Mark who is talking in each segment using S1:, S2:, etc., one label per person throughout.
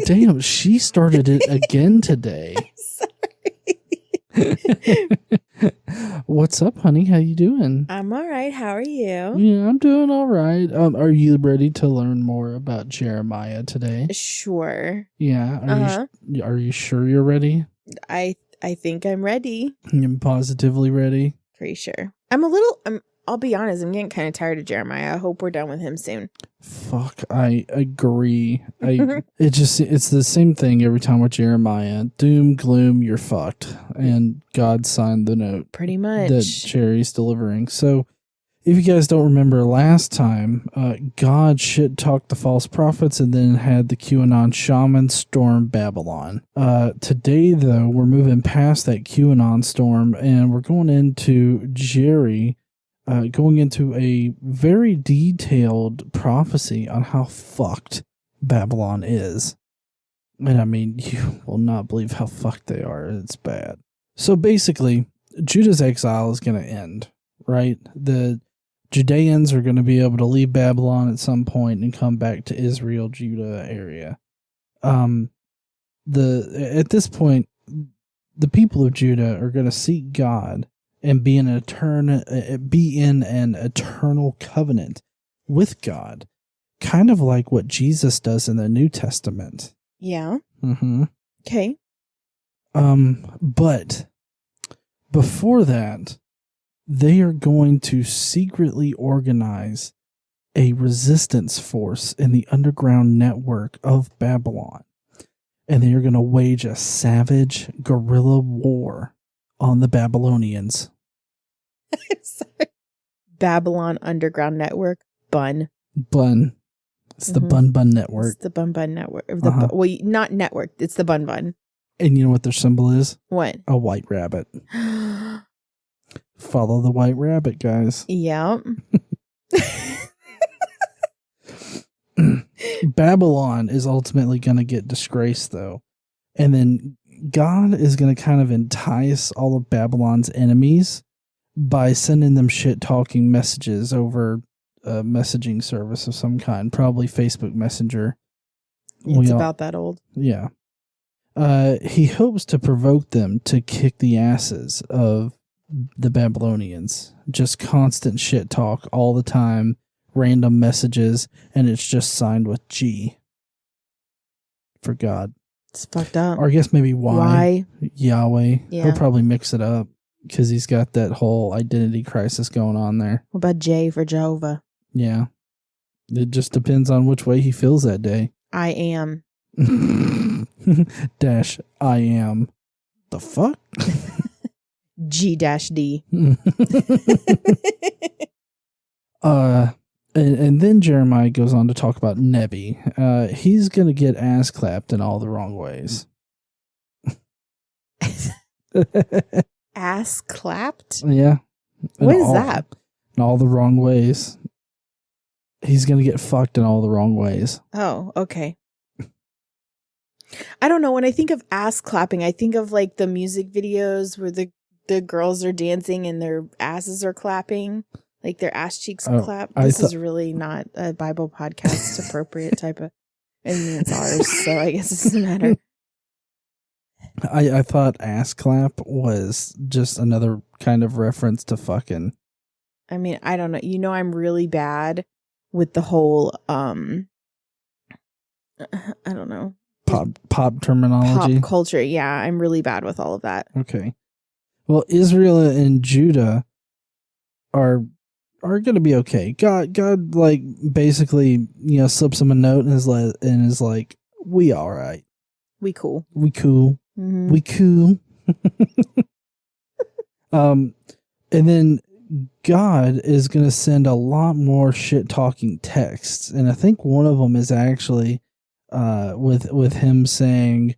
S1: Damn, she started it again today. What's up, honey? How you doing?
S2: I'm all right. How are you?
S1: Yeah, I'm doing all right. Are you ready to learn more about Jeremiah today?
S2: Sure.
S1: Yeah. Are you sure you're ready?
S2: I think I'm ready.
S1: I'm positively ready.
S2: Pretty sure. I'll be honest, I'm getting kind of tired of Jeremiah. I hope we're done with him soon.
S1: Fuck, I agree. It's the same thing every time with Jeremiah. Doom, gloom, you're fucked. And God signed the note.
S2: Pretty much.
S1: That Cherry's delivering. So, if you guys don't remember last time, God shit-talked the false prophets and then had the QAnon shaman storm Babylon. Today, though, we're moving past that QAnon storm and we're going into Jerry going into a very detailed prophecy on how fucked Babylon is. And I mean, you will not believe how fucked they are. It's bad. So basically, Judah's exile is going to end, right? The Judeans are going to be able to leave Babylon at some point and come back to Israel, Judah area. At this point, the people of Judah are going to seek God and be in an eternal covenant with God, kind of like what Jesus does in the New Testament.
S2: Yeah.
S1: Mm-hmm.
S2: Okay.
S1: But before that, they are going to secretly organize a resistance force in the underground network of Babylon, and they are going to wage a savage guerrilla war on the Babylonians.
S2: Sorry. Babylon Underground Network. Bun.
S1: It's the Bun Network.
S2: It's the Bun Network. Well, not network. It's the Bun.
S1: And you know what their symbol is?
S2: What?
S1: A white rabbit. Follow the white rabbit, guys.
S2: Yeah.
S1: Babylon is ultimately going to get disgraced, though. And then God is going to kind of entice all of Babylon's enemies by sending them shit-talking messages over a messaging service of some kind, probably Facebook Messenger.
S2: It's about that old.
S1: Yeah. He hopes to provoke them to kick the asses of the Babylonians. Just constant shit talk all the time, random messages, and it's just signed with G. For God.
S2: It's fucked up.
S1: Or I guess maybe Y. Yahweh.
S2: Yeah.
S1: He'll probably mix it up because he's got that whole identity crisis going on there.
S2: What about J for Jehovah?
S1: Yeah. It just depends on which way he feels that day.
S2: I am.
S1: Dash I am. The fuck?
S2: G-D.
S1: And then Jeremiah goes on to talk about Nebi. He's going to get ass clapped in all the wrong ways.
S2: Ass clapped?
S1: Yeah.
S2: What is that?
S1: In all the wrong ways. He's going to get fucked in all the wrong ways.
S2: Oh, okay. I don't know. When I think of ass clapping, I think of like the music videos where the girls are dancing and their asses are clapping. Like their ass cheeks clap. This is really not a Bible podcast appropriate type of. I mean, it's ours, so I guess it doesn't matter.
S1: I thought ass clap was just another kind of reference to fucking.
S2: I mean, I don't know. You know, I'm really bad with the whole, I don't know.
S1: Pop terminology.
S2: Pop culture. Yeah, I'm really bad with all of that.
S1: Okay. Well, Israel and Judah are going to be okay. God, like, basically, slips him a note and is like, we all right.
S2: We cool.
S1: Mm-hmm. We cool. And then God is going to send a lot more shit-talking texts. And I think one of them is actually with him saying,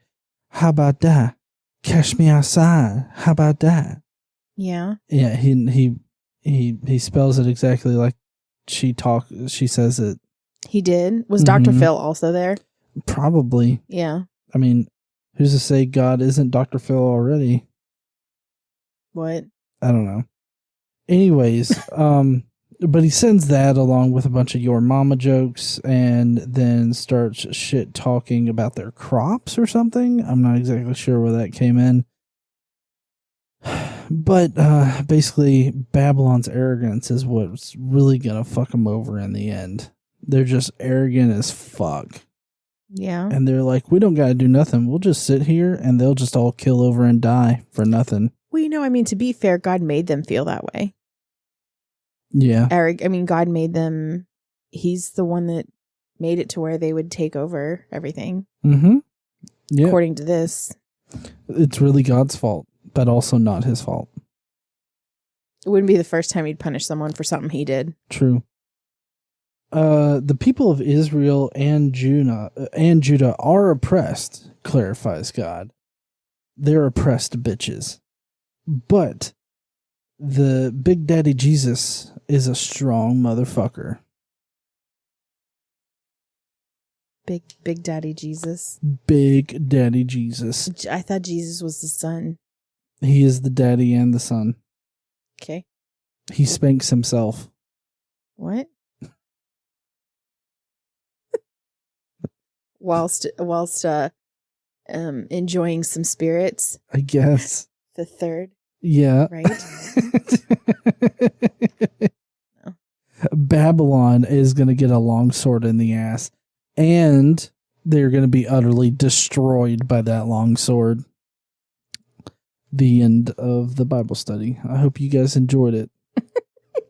S1: how about that? Catch me outside. How about that?
S2: Yeah.
S1: Yeah, he spells it exactly like she says it.
S2: He did? Was Dr. Phil also there?
S1: Probably.
S2: Yeah.
S1: I mean, who's to say God isn't Dr. Phil already?
S2: What?
S1: I don't know. Anyways, But he sends that along with a bunch of your mama jokes and then starts shit talking about their crops or something. I'm not exactly sure where that came in. But basically, Babylon's arrogance is what's really going to fuck them over in the end. They're just arrogant as fuck.
S2: Yeah.
S1: And they're like, we don't got to do nothing. We'll just sit here and they'll just all kill over and die for nothing.
S2: Well, I mean, to be fair, God made them feel that way.
S1: Yeah.
S2: God made them. He's the one that made it to where they would take over everything.
S1: Mm-hmm. Yeah.
S2: According to this.
S1: It's really God's fault, but also not his fault.
S2: It wouldn't be the first time he'd punish someone for something he did.
S1: True. The people of Israel and Judah are oppressed, clarifies God. They're oppressed bitches. But the Big Daddy Jesus is a strong motherfucker.
S2: Big Daddy Jesus.
S1: Big Daddy Jesus.
S2: I thought Jesus was the son.
S1: He is the daddy and the son.
S2: Okay.
S1: He spanks himself.
S2: What? whilst enjoying some spirits.
S1: I guess.
S2: The third.
S1: Yeah.
S2: Right?
S1: No. Babylon is going to get a long sword in the ass. And they're going to be utterly destroyed by that long sword. The end of the Bible study. I hope you guys enjoyed it.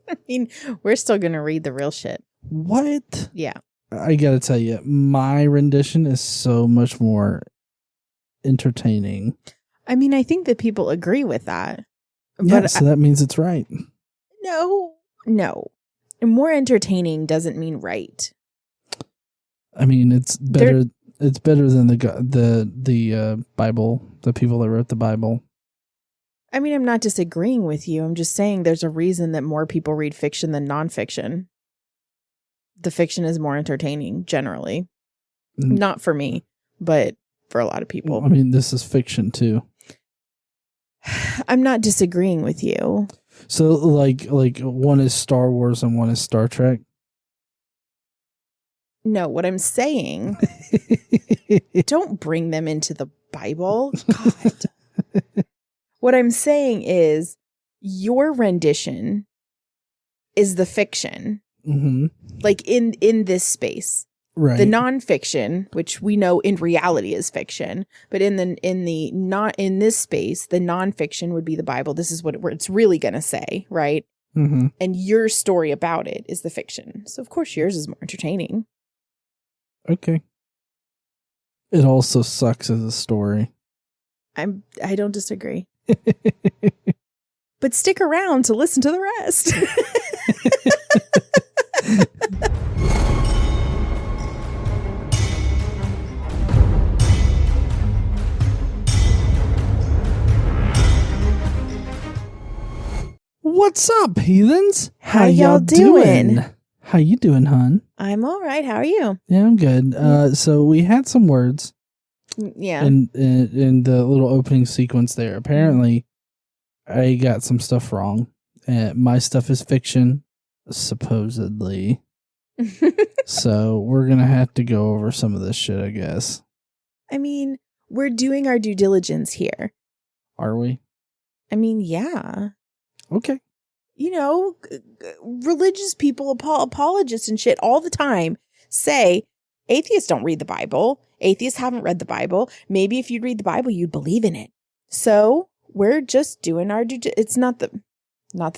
S2: I mean, we're still going to read the real shit.
S1: What?
S2: Yeah.
S1: I got to tell you, my rendition is so much more entertaining.
S2: I mean, I think that people agree with that.
S1: Yeah, so that means it's right.
S2: No. More entertaining doesn't mean right.
S1: I mean, it's better. It's better than the Bible, the people that wrote the Bible.
S2: I mean, I'm not disagreeing with you. I'm just saying there's a reason that more people read fiction than nonfiction. The fiction is more entertaining, generally. Not for me, but for a lot of people.
S1: Well, I mean, this is fiction, too.
S2: I'm not disagreeing with you.
S1: So, like one is Star Wars and one is Star Trek?
S2: No, what I'm saying, don't bring them into the Bible. God. What I'm saying is your rendition is the fiction.
S1: Mm-hmm.
S2: Like in this space.
S1: Right.
S2: The nonfiction, which we know in reality is fiction, but in this space, the nonfiction would be the Bible. This is what it's really going to say, right?
S1: Mm-hmm.
S2: And your story about it is the fiction. So of course yours is more entertaining.
S1: Okay. It also sucks as a story.
S2: I don't disagree. But stick around to listen to the rest.
S1: What's up, heathens?
S2: How y'all doing?
S1: How you doing, hon?
S2: I'm all right. How are you?
S1: Yeah, I'm good. So we had some words.
S2: Yeah.
S1: In the little opening sequence there. Apparently, I got some stuff wrong. My stuff is fiction, supposedly. So we're going to have to go over some of this shit, I guess.
S2: I mean, we're doing our due diligence here.
S1: Are we?
S2: I mean, yeah.
S1: Okay.
S2: You know, religious people, apologists and shit all the time say atheists don't read the Bible. Atheists haven't read the Bible. Maybe if you'd read the Bible, you'd believe in it. So we're just doing our it's not the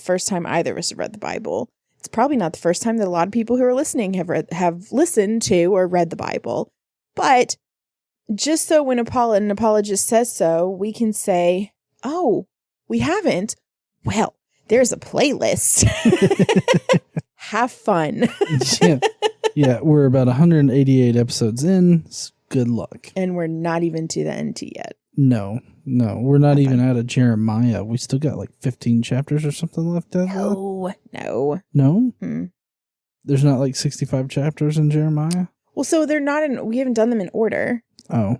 S2: first time either of us have read the Bible. It's probably not the first time that a lot of people who are listening have listened to or read the Bible. But just so when an apologist says so, we can say, oh, we haven't. Well, there's a playlist. Have fun.
S1: Yeah, we're about 188 episodes in. Good luck.
S2: And we're not even to the NT yet.
S1: No, we're not even out of Jeremiah. We still got like 15 chapters or something left out.
S2: No.
S1: No? There's not like 65 chapters in Jeremiah?
S2: Well, so they're not we haven't done them in order.
S1: Oh.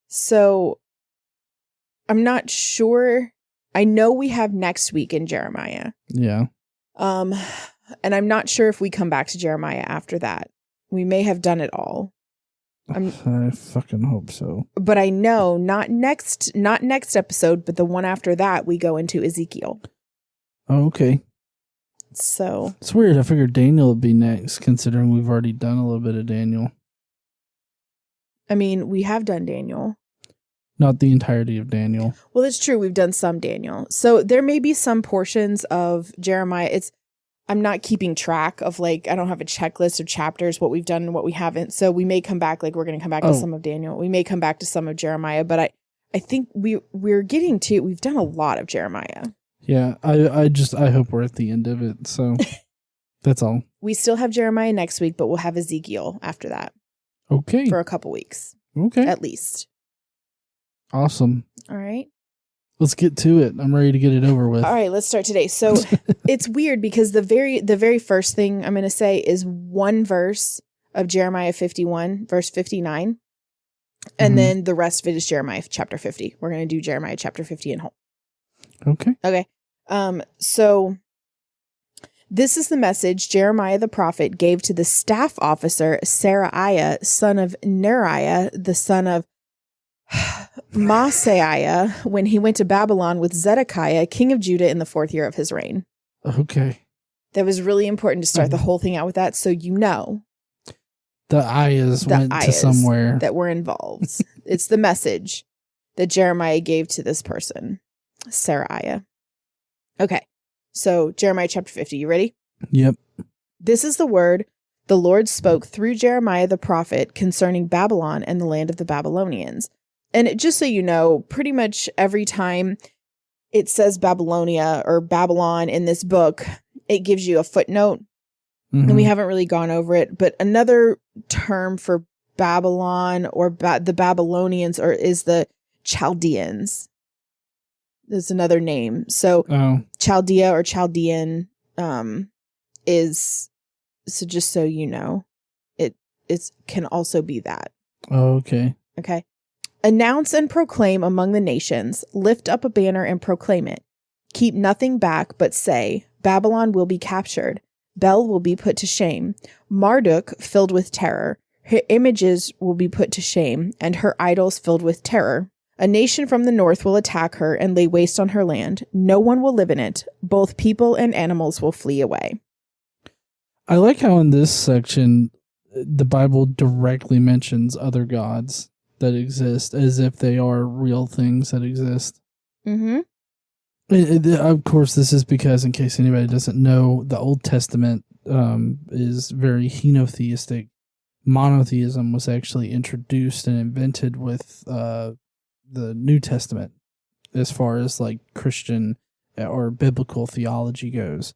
S2: So I'm not sure. I know we have next week in Jeremiah.
S1: Yeah.
S2: And I'm not sure if we come back to Jeremiah after that. We may have done it all.
S1: I fucking hope so.
S2: But I know not next episode, but the one after that, we go into Ezekiel.
S1: Oh, okay.
S2: So
S1: it's weird. I figured Daniel would be next, considering we've already done a little bit of Daniel.
S2: I mean, we have done Daniel.
S1: Not the entirety of Daniel.
S2: Well, it's true. We've done some Daniel. So there may be some portions of Jeremiah. I'm not keeping track of, like, I don't have a checklist of chapters, what we've done and what we haven't. So we may come back, like, we're going to come back to some of Daniel. We may come back to some of Jeremiah, but I think we're getting to, we've done a lot of Jeremiah.
S1: Yeah, I hope we're at the end of it. So that's all.
S2: We still have Jeremiah next week, but we'll have Ezekiel after that.
S1: Okay.
S2: For a couple weeks.
S1: Okay.
S2: At least.
S1: Awesome.
S2: All right.
S1: Let's get to it. I'm ready to get it over with.
S2: All right, let's start today. So it's weird because the very first thing I'm going to say is one verse of Jeremiah 51, verse 59. And then the rest of it is Jeremiah chapter 50. We're going to do Jeremiah chapter 50 in whole.
S1: Okay.
S2: Okay. So this is the message Jeremiah the prophet gave to the staff officer, Seraiah, son of Neriah, the son of Maaseiah, when he went to Babylon with Zedekiah, king of Judah, in the 4th year of his reign.
S1: Okay.
S2: That was really important to start the whole thing out with that, so you know.
S1: The ayahs went to somewhere.
S2: That were involved. It's the message that Jeremiah gave to this person, Seraiah. Okay, so Jeremiah chapter 50, you ready?
S1: Yep.
S2: This is the word the Lord spoke through Jeremiah the prophet concerning Babylon and the land of the Babylonians. And just so you know, pretty much every time it says Babylonia or Babylon in this book, it gives you a footnote. And we haven't really gone over it. But another term for Babylon or the Babylonians is the Chaldeans. There's another name. So Chaldea or Chaldean is, so just so you know, it can also be that.
S1: Oh, okay.
S2: Okay. Announce and proclaim among the nations, lift up a banner and proclaim it. Keep nothing back, but say, Babylon will be captured. Bel will be put to shame. Marduk filled with terror. Her images will be put to shame, and her idols filled with terror. A nation from the north will attack her and lay waste on her land. No one will live in it. Both people and animals will flee away.
S1: I like how in this section, the Bible directly mentions other gods that exist as if they are real things that exist.
S2: Mm-hmm.
S1: Of course, this is because, in case anybody doesn't know, the Old Testament is very henotheistic. Monotheism was actually introduced and invented with the New Testament as far as like Christian or biblical theology goes.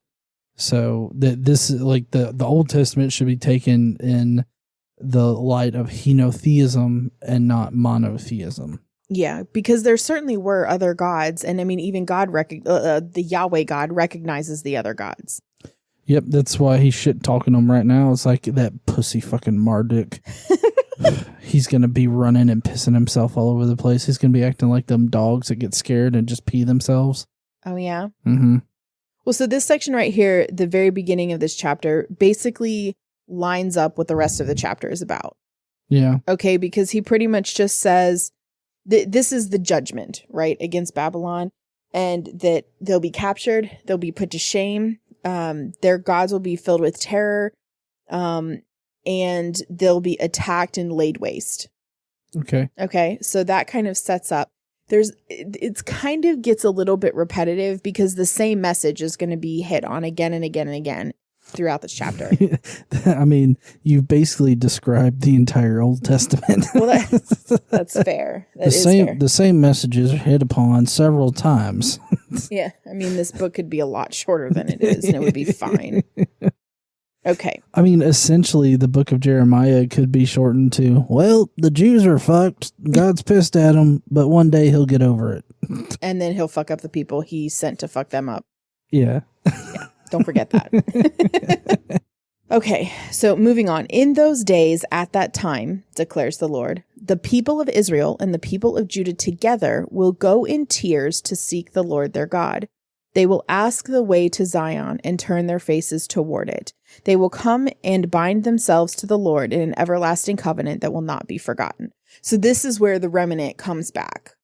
S1: So this is like the Old Testament should be taken in the light of henotheism and not monotheism.
S2: Yeah, because there certainly were other gods, and I mean, even the Yahweh God recognizes the other gods.
S1: Yep, that's why he's shit talking them right now. It's like that pussy fucking Marduk. He's gonna be running and pissing himself all over the place. He's gonna be acting like them dogs that get scared and just pee themselves.
S2: Oh yeah.
S1: Mm-hmm.
S2: Well, so this section right here, the very beginning of this chapter, basically lines up what the rest of the chapter is about.
S1: Yeah.
S2: Okay, because he pretty much just says this is the judgment, right, against Babylon, and that they'll be captured, they'll be put to shame, their gods will be filled with terror, and they'll be attacked and laid waste.
S1: Okay.
S2: Okay, so that kind of sets up. It's kind of gets a little bit repetitive because the same message is going to be hit on again and again and again throughout this chapter.
S1: I mean, you've basically described the entire Old Testament.
S2: Well, that's fair. Fair.
S1: The same messages are hit upon several times.
S2: Yeah, I mean, this book could be a lot shorter than it is, and it would be fine. Okay.
S1: I mean, essentially, the book of Jeremiah could be shortened to, well, the Jews are fucked. God's pissed at them, but one day he'll get over it.
S2: And then he'll fuck up the people he sent to fuck them up.
S1: Yeah.
S2: Yeah. Don't forget that. Okay, so moving on. In those days, at that time, declares the Lord, the people of Israel and the people of Judah together will go in tears to seek the Lord their God. They will ask the way to Zion and turn their faces toward it. They will come and bind themselves to the Lord in an everlasting covenant that will not be forgotten. So this is where the remnant comes back.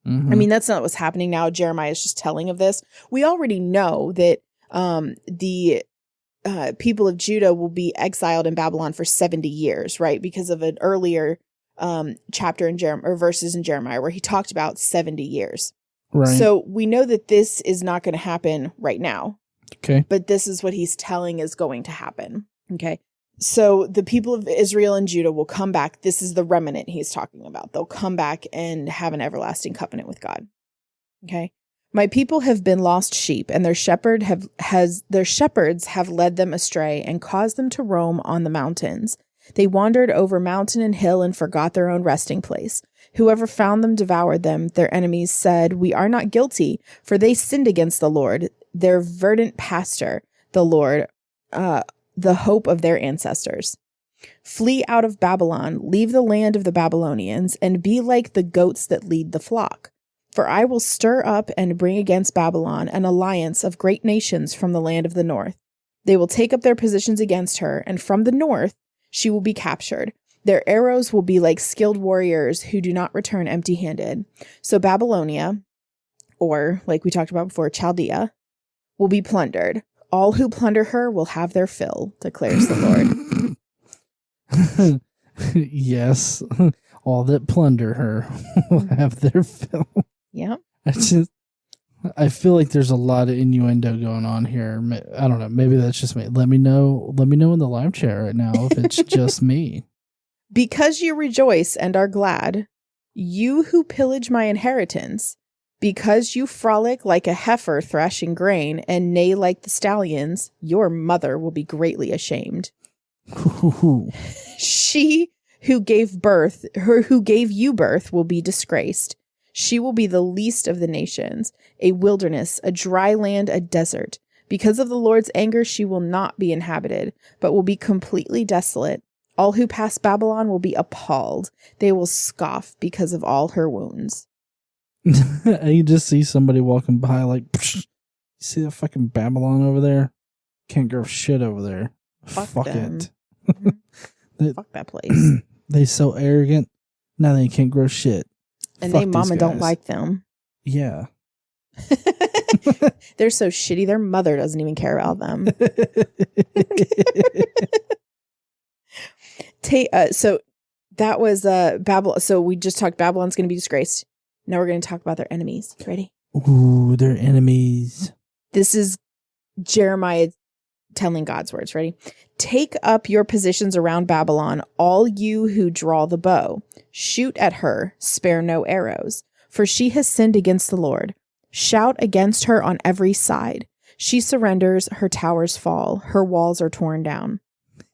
S2: I mean, that's not what's happening now. Jeremiah is just telling of this. We already know that the people of Judah will be exiled in Babylon for 70 years, right? Because of an earlier chapter in Jeremiah, or verses in Jeremiah, where he talked about 70 years. Right. So we know that this is not going to happen right now.
S1: Okay.
S2: But this is what he's telling is going to happen. Okay. So the people of Israel and Judah will come back. This is the remnant he's talking about. They'll come back and have an everlasting covenant with God. Okay. My people have been lost sheep, and their shepherds have led them astray and caused them to roam on the mountains. They wandered over mountain and hill and forgot their own resting place. Whoever found them devoured them. Their enemies said, "We are not guilty, for they sinned against the Lord, their verdant pasture, the Lord, the hope of their ancestors. Flee out of Babylon, leave the land of the Babylonians, and be like the goats that lead the flock. For I will stir up and bring against Babylon an alliance of great nations from the land of the north. They will take up their positions against her, and from the north she will be captured. Their arrows will be like skilled warriors who do not return empty-handed. So Babylonia, or like we talked about before, Chaldea, will be plundered. All who plunder her will have their fill, declares the
S1: Lord." Yes, all that plunder her will have their fill.
S2: Yeah.
S1: I feel like there's a lot of innuendo going on here. I don't know. Maybe that's just me. Let me know in the live chat right now if it's just me.
S2: Because you rejoice and are glad, you who pillage my inheritance, because you frolic like a heifer thrashing grain and neigh like the stallions, your mother will be greatly ashamed. She who gave you birth will be disgraced. She will be the least of the nations, a wilderness, a dry land, a desert. Because of the Lord's anger, she will not be inhabited, but will be completely desolate. All who pass Babylon will be appalled. They will scoff because of all her wounds.
S1: You just see somebody walking by like, psh, you see that fucking Babylon over there? Can't grow shit over there. Fuck it.
S2: Fuck that place.
S1: They so arrogant. Now they can't grow shit.
S2: And they mama don't like them.
S1: Yeah.
S2: They're so shitty. Their mother doesn't even care about them. So that was Babylon. So we just talked Babylon's going to be disgraced. Now we're going to talk about their enemies. Ready?
S1: Ooh, their enemies.
S2: This is Jeremiah telling God's words. Ready? Take up your positions around Babylon, all you who draw the bow. Shoot at her, spare no arrows, for she has sinned against the Lord. Shout against her on every side. She surrenders, her towers fall, her walls are torn down.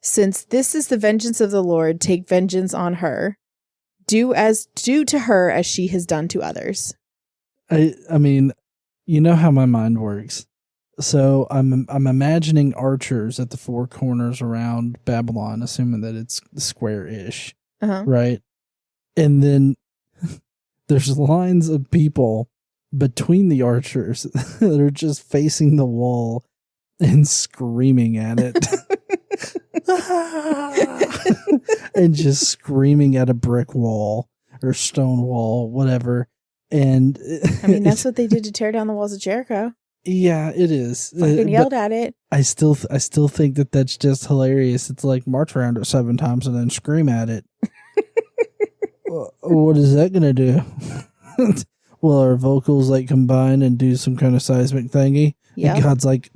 S2: Since this is the vengeance of the Lord, take vengeance on her. Do to her as she has done to others.
S1: I mean, you know how my mind works. So I'm imagining archers at the four corners around Babylon, assuming that it's square-ish, right? And then there's lines of people between the archers that are just facing the wall and screaming at it. And just screaming at a brick wall or stone wall, whatever. And
S2: I mean, that's what they did to tear down the walls of Jericho.
S1: Yeah, it is.
S2: Fucking yelled at it.
S1: I still think that that's just hilarious. It's like march around it 7 times and then scream at it. What is that gonna do? Will our vocals like combine and do some kind of seismic thingy? Yeah. God's like,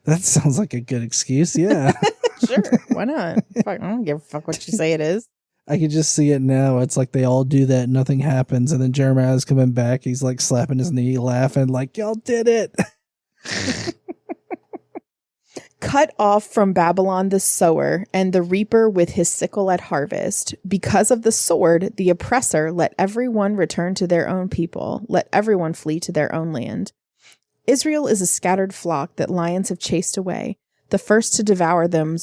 S1: that sounds like a good excuse. Yeah.
S2: Sure. Why not? Fuck, I don't give a fuck what you say it is.
S1: I can just see it now. It's like they all do that. Nothing happens. And then Jeremiah's coming back. He's like slapping his knee, laughing like, y'all did it.
S2: Cut off from Babylon the sower and the reaper with his sickle at harvest. Because of the sword, the oppressor, let everyone return to their own people. Let everyone flee to their own land. Israel is a scattered flock that lions have chased away. The first to devour them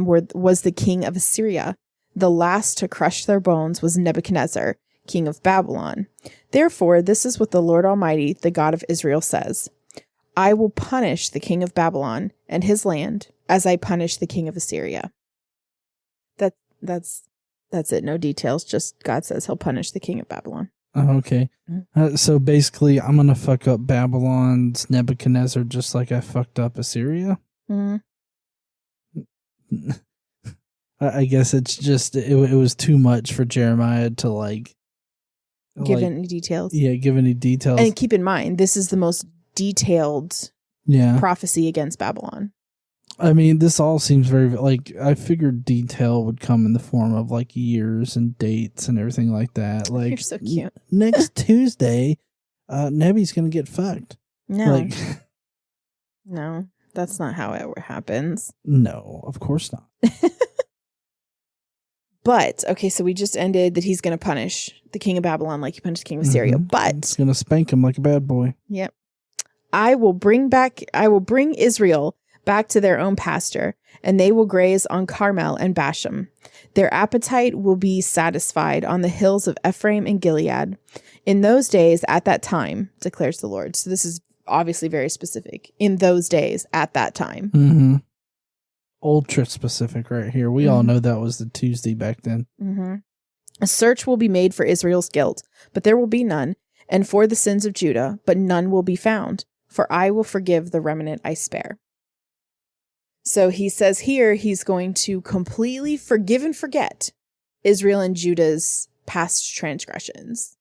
S2: was the king of Assyria. The last to crush their bones was Nebuchadnezzar, king of Babylon. Therefore, this is what the Lord Almighty, the God of Israel, says. I will punish the king of Babylon and his land as I punish the king of Assyria. That's it. No details. Just God says he'll punish the king of Babylon.
S1: Oh, okay. So basically, I'm going to fuck up Babylon's Nebuchadnezzar just like I fucked up Assyria?
S2: Mm-hmm.
S1: I guess it's just, it was too much for Jeremiah to
S2: give any details.
S1: Yeah, give any details.
S2: And keep in mind, this is the most detailed prophecy against Babylon. I
S1: mean, this all seems very, I figured detail would come in the form of, years and dates and everything like that.
S2: You're so cute.
S1: Next Tuesday, Nebi's going to get fucked.
S2: No. No, that's not how it happens.
S1: No, of course not.
S2: But, okay, so we just ended that he's going to punish the king of Babylon like he punished the king of Syria. But
S1: he's going to spank him like a bad boy.
S2: Yep. I will bring Israel back to their own pasture, and they will graze on Carmel and Bashan. Their appetite will be satisfied on the hills of Ephraim and Gilead. In those days, at that time, declares the Lord. So this is obviously very specific. In those days, at that time.
S1: Mm-hmm. Ultra specific right here. We all know that was the Tuesday back then.
S2: Mm-hmm. A search will be made for Israel's guilt, but there will be none, and for the sins of Judah, but none will be found, for I will forgive the remnant I spare. So he says here he's going to completely forgive and forget Israel and Judah's past transgressions.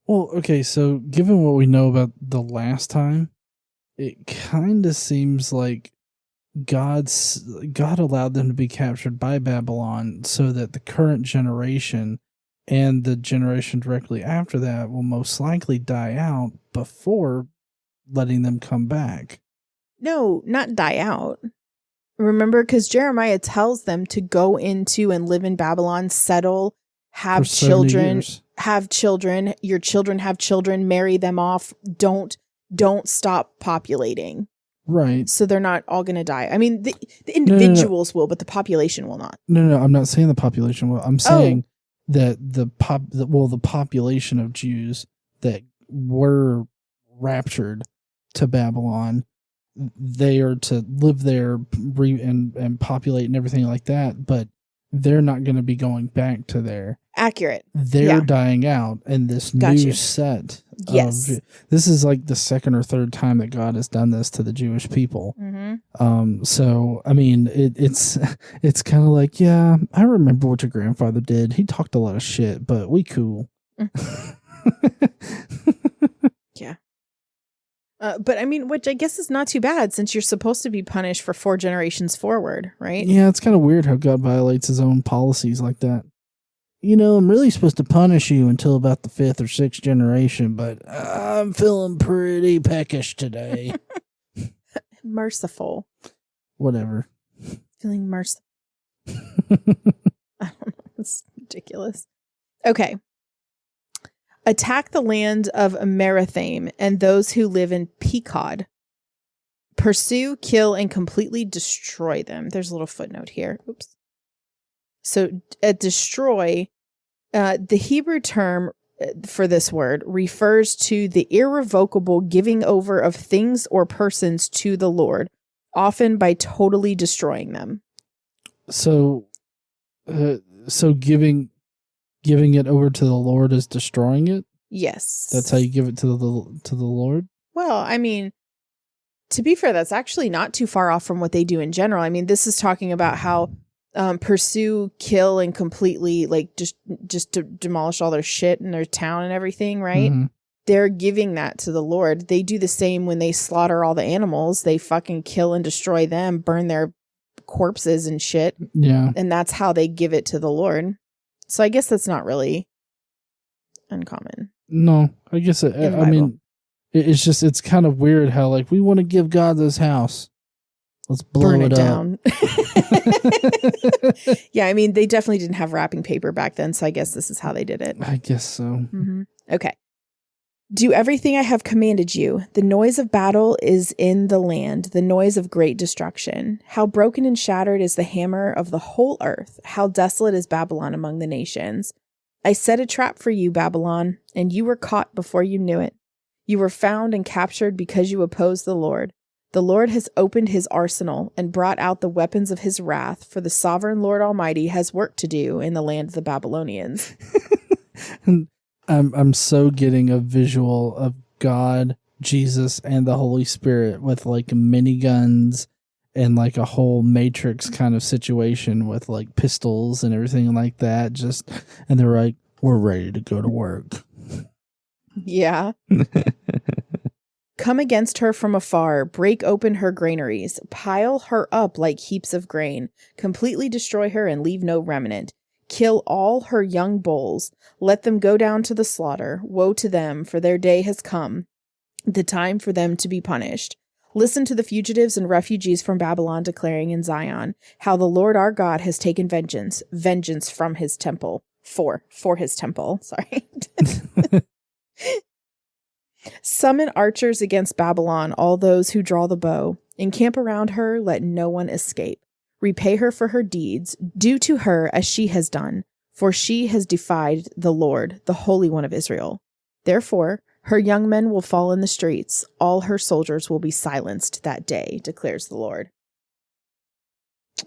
S1: Well, okay, so given what we know about the last time, it kind of seems like God allowed them to be captured by Babylon so that the current generation and the generation directly after that will most likely die out before letting them come back.
S2: No, not die out. Remember, because Jeremiah tells them to go into and live in Babylon, settle, have children, your children have children, marry them off. Don't stop populating.
S1: Right.
S2: So they're not all going to die. I mean, the individuals will, but the population will not.
S1: No, I'm not saying the population will. I'm saying that the population of Jews that were raptured to Babylon, they are to live there and populate and everything like that, but they're not going to be going back to there.
S2: Accurate.
S1: They're dying out, and this new set.
S2: Yes.
S1: This is like the second or third time that God has done this to the Jewish people.
S2: Mm-hmm.
S1: So, I mean, it's kind of like, yeah, I remember what your grandfather did. He talked a lot of shit, but we cool.
S2: Yeah. But I mean, which I guess is not too bad since you're supposed to be punished for 4 generations forward, right?
S1: Yeah, it's kind of weird how God violates his own policies like that. You know, I'm really supposed to punish you until about the 5th or 6th generation, but I'm feeling pretty peckish today.
S2: Merciful.
S1: Whatever.
S2: Feeling merciful. I don't know. It's ridiculous. Okay. Attack the land of Merathaim and those who live in Pekod. Pursue, kill, and completely destroy them. There's a little footnote here. Oops. So, destroy, the Hebrew term for this word refers to the irrevocable giving over of things or persons to the Lord, often by totally destroying them.
S1: So giving it over to the Lord is destroying it?
S2: Yes.
S1: That's how you give it to the Lord?
S2: Well, I mean, to be fair, that's actually not too far off from what they do in general. I mean, this is talking about how pursue, kill, and completely just to demolish all their shit in their town and everything, right? Mm-hmm. They're giving that to the Lord. They do the same when they slaughter all the animals. They fucking kill and destroy them, burn their corpses and shit.
S1: Yeah.
S2: And that's how they give it to the Lord. So I guess that's not really uncommon.
S1: No, I guess it's kind of weird how we want to give God this house. Let's burn it down.
S2: Yeah, I mean, they definitely didn't have wrapping paper back then, so I guess this is how they did it.
S1: I guess so.
S2: Mm-hmm. Okay. Do everything I have commanded you. The noise of battle is in the land, the noise of great destruction. How broken and shattered is the hammer of the whole earth. How desolate is Babylon among the nations. I set a trap for you, Babylon, and you were caught before you knew it. You were found and captured because you opposed the Lord. The Lord has opened his arsenal and brought out the weapons of his wrath, for the sovereign Lord Almighty has work to do in the land of the Babylonians.
S1: I'm so getting a visual of God, Jesus, and the Holy Spirit with like miniguns and like a whole Matrix kind of situation with like pistols and everything like that. And they're like, we're ready to go to work.
S2: Yeah. Come against her from afar, break open her granaries, pile her up like heaps of grain, completely destroy her and leave no remnant. Kill all her young bulls, let them go down to the slaughter. Woe to them, for their day has come, the time for them to be punished. Listen to the fugitives and refugees from Babylon declaring in Zion, how the Lord our God has taken vengeance from his temple, for his temple, sorry. Summon archers against Babylon, all those who draw the bow. Encamp around her, let no one escape. Repay her for her deeds. Do to her as she has done, for she has defied the Lord, the Holy One of Israel. Therefore, her young men will fall in the streets. All her soldiers will be silenced that day, declares the Lord.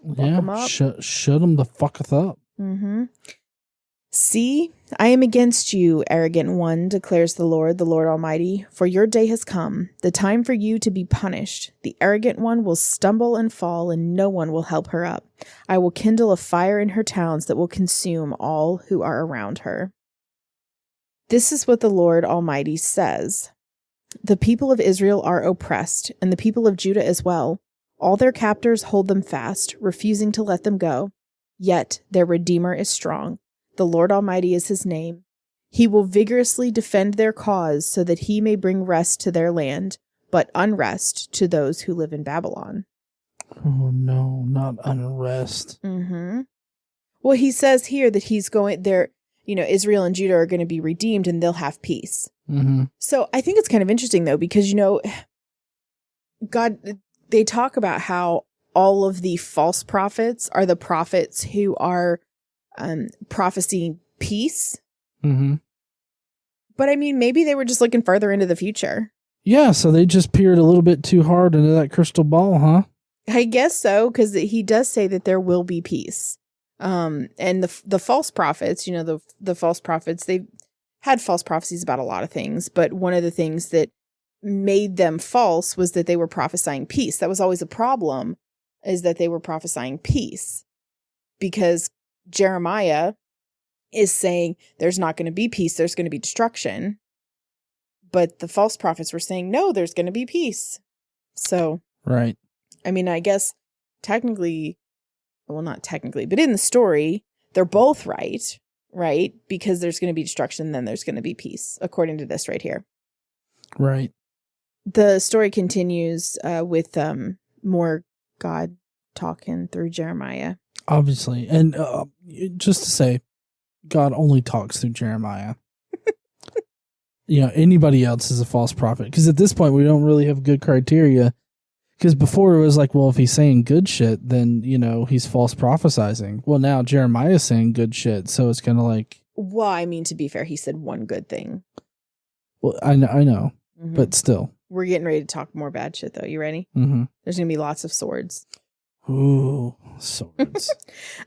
S1: Yeah, shut them the fucketh up.
S2: Mm-hmm. See, I am against you, arrogant one, declares the Lord Almighty, for your day has come, the time for you to be punished. The arrogant one will stumble and fall, and no one will help her up. I will kindle a fire in her towns that will consume all who are around her. This is what the Lord Almighty says. The people of Israel are oppressed, and the people of Judah as well. All their captors hold them fast, refusing to let them go. Yet their Redeemer is strong. The Lord Almighty is his name. He will vigorously defend their cause so that he may bring rest to their land, but unrest to those who live in Babylon.
S1: Oh, no, not unrest.
S2: Mm-hmm. Well, he says here that he's going there, Israel and Judah are going to be redeemed and they'll have peace.
S1: Mm-hmm.
S2: So I think it's kind of interesting, though, because, God, they talk about how all of the false prophets are the prophets who are prophesying peace.
S1: Mm-hmm.
S2: But I mean, maybe they were just looking further into the future.
S1: Yeah, so they just peered a little bit too hard into that crystal ball, huh?
S2: I guess so, because he does say that there will be peace. And the false prophets, the false prophets, they had false prophecies about a lot of things, but one of the things that made them false was that they were prophesying peace. That was always a problem, is that they were prophesying peace, because Jeremiah is saying there's not going to be peace, there's going to be destruction. But the false prophets were saying, no, there's going to be peace. So,
S1: right.
S2: I mean, I guess technically, well, not technically, but in the story, they're both right? Because there's going to be destruction, then there's going to be peace, according to this right here.
S1: Right.
S2: The story continues with more God talking through Jeremiah.
S1: Obviously. And just to say, God only talks through Jeremiah. Anybody else is a false prophet. Because at this point, we don't really have good criteria. Because before it was like, well, if he's saying good shit, then, he's false prophesizing. Well, now Jeremiah's saying good shit. So it's kind of like...
S2: Well, I mean, to be fair, he said one good thing.
S1: Well, I know.
S2: Mm-hmm.
S1: But still.
S2: We're getting ready to talk more bad shit, though. You ready?
S1: Mm-hmm.
S2: There's going to be lots of swords.
S1: Ooh, swords.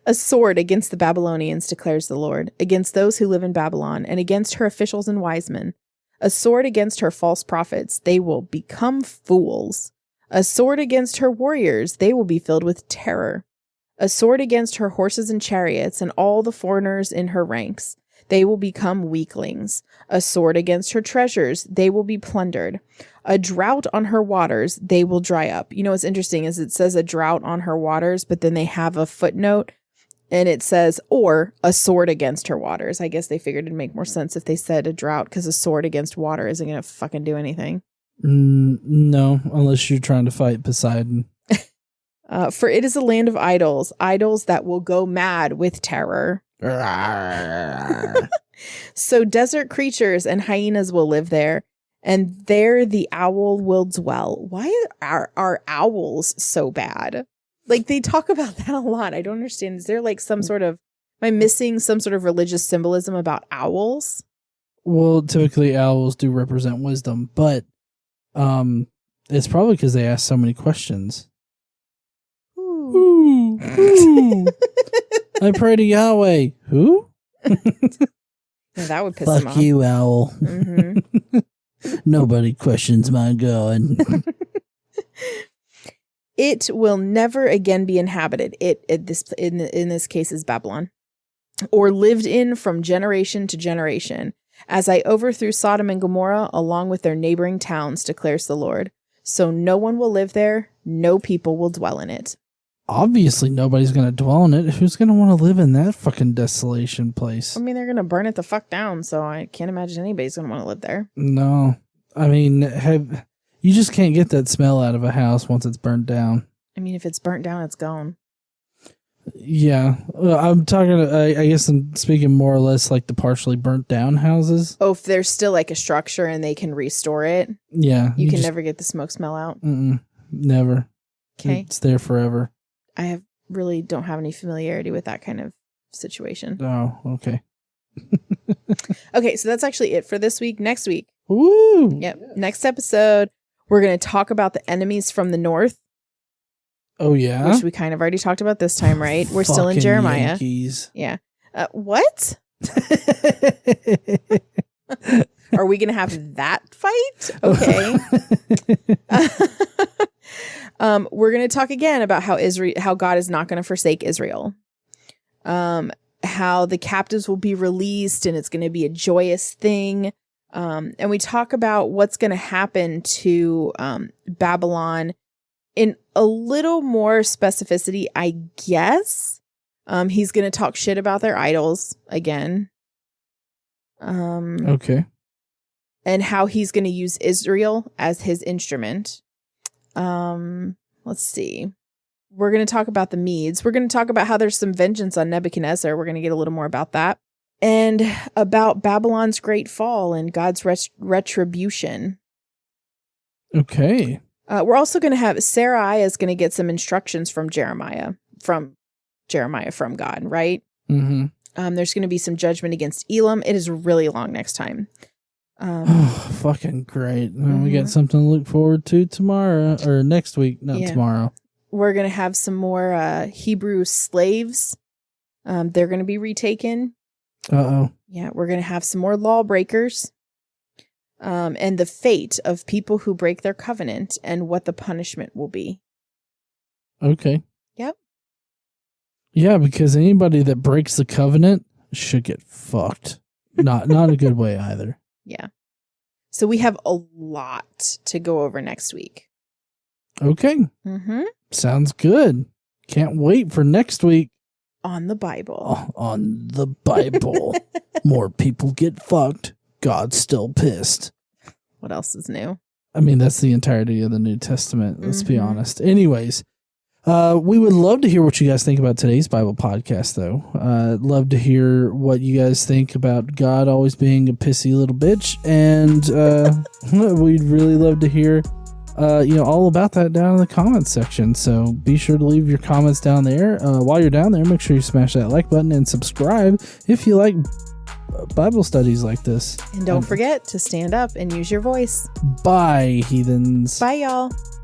S2: A sword against the Babylonians, declares the Lord, against those who live in Babylon, and against her officials and wise men. A sword against her false prophets, they will become fools. A sword against her warriors, they will be filled with terror. A sword against her horses and chariots, and all the foreigners in her ranks. They will become weaklings. A sword against her treasures, they will be plundered. A drought on her waters, they will dry up. What's interesting is it says a drought on her waters, but then they have a footnote and it says, or a sword against her waters. I guess they figured it'd make more sense if they said a drought, because a sword against water isn't going to fucking do anything.
S1: No, unless you're trying to fight Poseidon.
S2: For it is a land of idols that will go mad with terror. So desert creatures and hyenas will live there, and there the owl will dwell. Why are owls so bad? Like, they talk about that a lot. I don't understand. Is there like some sort of, am I missing some sort of religious symbolism about owls?
S1: Well, typically owls do represent wisdom, but it's probably because they ask so many questions. Ooh. I pray to Yahweh. Who?
S2: Yeah, that would piss him off.
S1: Fuck you, owl.
S2: Mm-hmm.
S1: Nobody questions my God.
S2: It will never again be inhabited. In this case is Babylon, or lived in from generation to generation, as I overthrew Sodom and Gomorrah along with their neighboring towns, declares the Lord. So no one will live there, no people will dwell in it.
S1: Obviously, nobody's going to dwell in it. Who's going to want to live in that fucking desolation place?
S2: I mean, they're going to burn it the fuck down, so I can't imagine anybody's going to want to live there.
S1: No. I mean, you just can't get that smell out of a house once it's burnt down.
S2: I mean, if it's burnt down, it's gone.
S1: Yeah. I'm talking, I guess I'm speaking more or less like the partially burnt down houses.
S2: Oh, if there's still like a structure and they can restore it.
S1: Yeah.
S2: You can never get the smoke smell out.
S1: Never.
S2: Okay.
S1: It's there forever.
S2: I really don't have any familiarity with that kind of situation.
S1: Oh, okay.
S2: Okay, so that's actually it for this week. Next week.
S1: Woo!
S2: Yep. Next episode, we're going to talk about the enemies from the north.
S1: Oh, yeah?
S2: Which we kind of already talked about this time, right? We're still in Jeremiah.
S1: Yankees.
S2: Yeah. What? Are we going to have that fight? Okay. We're going to talk again about how God is not going to forsake Israel. How the captives will be released and it's going to be a joyous thing. And we talk about what's going to happen to Babylon in a little more specificity, I guess. He's going to talk shit about their idols again.
S1: Okay.
S2: And how he's going to use Israel as his instrument. Let's see. We're going to talk about the Medes. We're going to talk about how there's some vengeance on Nebuchadnezzar. We're going to get a little more about that. And about Babylon's great fall and God's retribution.
S1: Okay.
S2: We're also going to have Sarai is going to get some instructions from Jeremiah from God, right?
S1: Mm-hmm.
S2: There's going to be some judgment against Elam. It is really long next time.
S1: Fucking great. We got something to look forward to tomorrow or next week, not tomorrow.
S2: We're going to have some more Hebrew slaves. They're going to be retaken.
S1: Uh-oh.
S2: Yeah, we're going to have some more lawbreakers. And the fate of people who break their covenant and what the punishment will be.
S1: Okay.
S2: Yep.
S1: Yeah, because anybody that breaks the covenant should get fucked. Not a good way either.
S2: Yeah. So we have a lot to go over next week.
S1: Okay.
S2: Mm-hmm.
S1: Sounds good. Can't wait for next week.
S2: On the Bible.
S1: On the Bible. More people get fucked. God's still pissed.
S2: What else is new?
S1: I mean, that's the entirety of the New Testament. Let's be honest. Anyways, we would love to hear what you guys think about today's Bible podcast, though. Love to hear what you guys think about God always being a pissy little bitch. And we'd really love to hear all about that down in the comments section. So be sure to leave your comments down there. While you're down there, make sure you smash that like button and subscribe if you like Bible studies like this.
S2: And don't forget to stand up and use your voice.
S1: Bye, heathens.
S2: Bye, y'all.